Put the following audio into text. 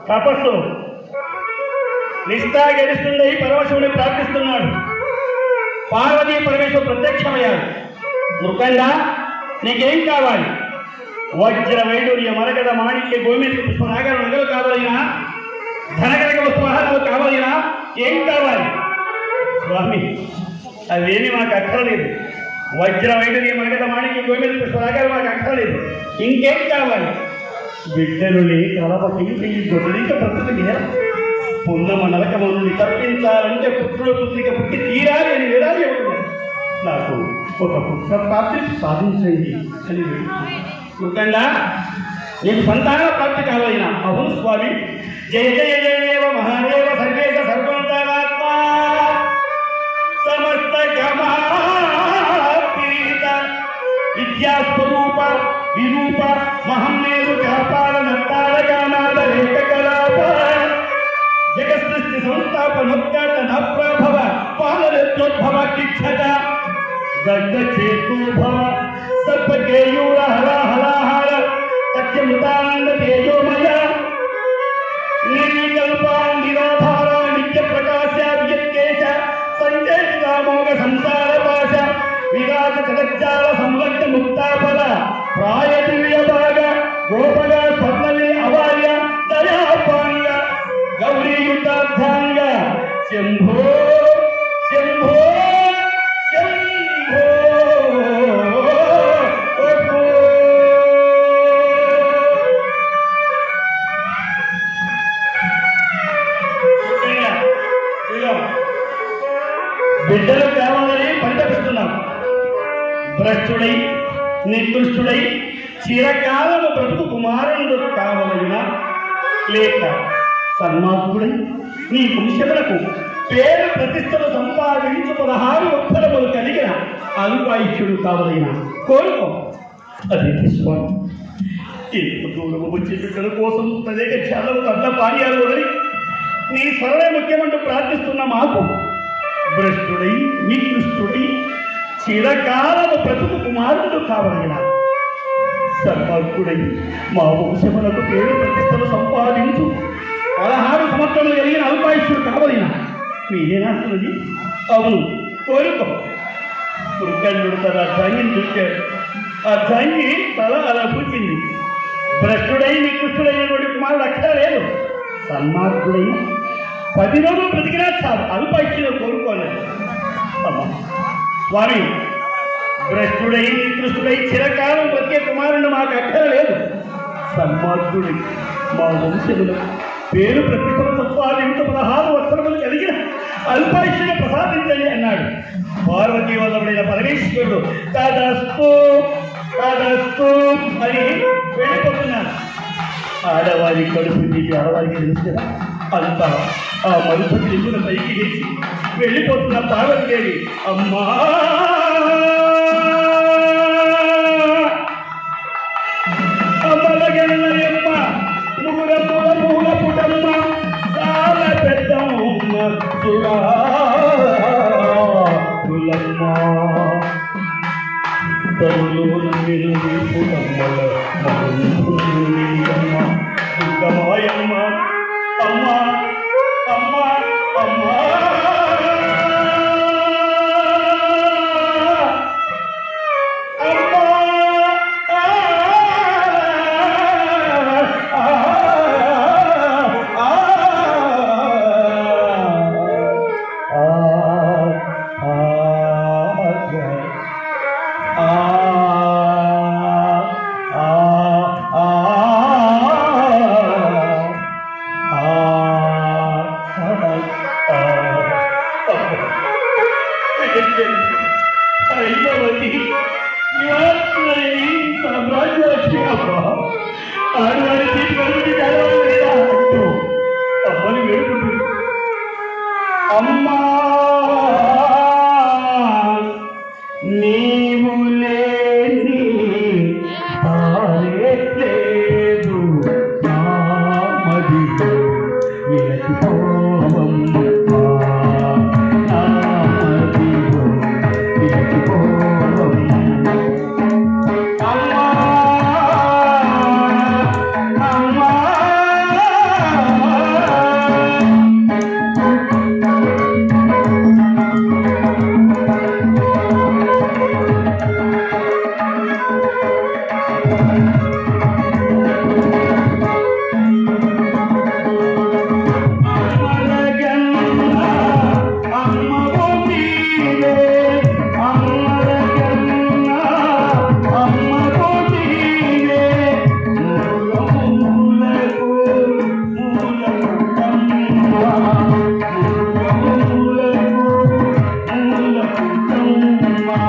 తపస్సు నిష్ఠా గెలుస్తుండీ పరమశివుని ప్రార్థిస్తున్నాడు. పార్వతీ పరమేశ్వరు ప్రత్యక్షమయ్యాడు. ముఖండ నీకేం కావాలి? వజ్ర వైడూర్య మరగద మాణిక్య గోమేంద్ర పుష్పనాగర నగలు కావాలైనా, ధనకనక వస్తువాహనాలు కావాలైనా ఏం కావాలి? స్వామి అవేమి మాకు అక్కర్లేదు. వజ్ర వైడూర్య మరగద మాణిక్య గోమేంద్ర పుష్పనాగర మాకు అక్కర్లేదు. ఇంకేం కావాలి? బిడ్డలుని కలపకి ఈ దొరలిక బ్రతుకుని పున్నమ నరకముని తప్పించాలంటే పుత్రుడు పుత్రిక పుట్టి తీరాలి అని వేదాలు చెబుతున్నాడు. నాకు ఒక పుత్ర ప్రాప్తి సాధించండి అని ముఖండా నీకు సంతాన ప్రాప్తి కావాలైనా. అవును స్వామి. జయ జయ జయదేవ మహాదేవ సర్వేశ సర్వంతరాత్మ సమస్త గమాపీత విద్యాస్వరూప విరూప మహమ్మేరు వ్యాపార నత్తారగానాథ రేఖ కలాప జగత్సృష్టి సంస్థాపనోత్కాట నప్రభవ పాలనోద్భవ కిక్షత గడ్డచేతోభవ సర్పకేయూర హలాహలాహార సత్యమృతానంద తేజోమయ నిర్వికల్పా నిరాధార నిత్య ప్రకాశ వియత్కేశ సంజయమోగ సంసార పాశ విరాజ జగజ్జాల సంలగ్న ముక్తాఫల ప్రాయ దివ్య భాగ గోపగ స్వర్ణవి అవార్య దయాపాంగ గౌరీయుతార్థాంగ శంభో శంభో శంభో. బిడ్డలు కావాలని పరితపిస్తున్నాం. భ్రష్టుడై నికృష్టుడై చిరకాలము బ్రతుకు కుమారుడు కావాలన్నా, లేక సన్మార్గుడై నీ వంశములకు పేరు ప్రతిష్టలు సంపాదించు 16 ఉత్తరములు కలిగిన అల్పాయుష్యుడు కావాలైనా కోరుకో. అది స్వామి. ఇంత దూరము వచ్చి బిడ్డల కోసం ప్రదేక ధ్యానం కన్న పార్యాలు నీ సరళ ముఖ్యమంటూ ప్రార్థిస్తున్న మాకు భ్రష్టుడై నికృష్టుడై చిరకాలము బ్రతుకు కుమారుడు కావాలైనా, సన్మార్గుడై మా వంశములకు పేరు ప్రతిష్టలు సంపాదించు 16 సంవత్సరాలు కలిగిన అల్పాయుష్యుడు కావాలైనా మీరేనంటున్నది? అవును కోరుకో. దుర్గండు తన అర్ధాంగిని చూశాడు. అర్ధాంగి తల అలా పూచింది. భ్రష్టుడై నికృష్టుడైనటువంటి కుమారుడు అక్కడ లేదు. సన్మార్గుడైన 10 రోజులు బ్రతికినా చాలు, అల్పాయుష్యుడు కోరుకోలేదు. అమ్మా స్వామి, భ్రష్టుడై నికృష్టుడై చిరకాలం బ్రతికే కుమారుడు మాకు అక్కడ లేదు. సన్మార్గుడై మా వంశములకు పేరు ప్రతిష్టలు సంపాదించు 16 వత్సరములు కలిగిన అల్పాయుష్యుడు ప్రసాదించండి అన్నాడు. పార్వతీ వల్లబడిన పరమేశ్వరుడు తదస్తు తదస్తు అని వెళ్ళిపోతున్నాడు. ఆడవారి కడుపు తీసి ఆడవారికి తెలుసు కదా, అంతా ఆ మరుసటి లింగుల పైకి వేసి వెళ్ళిపోతున్న పార్వతీదేవి అమ్మా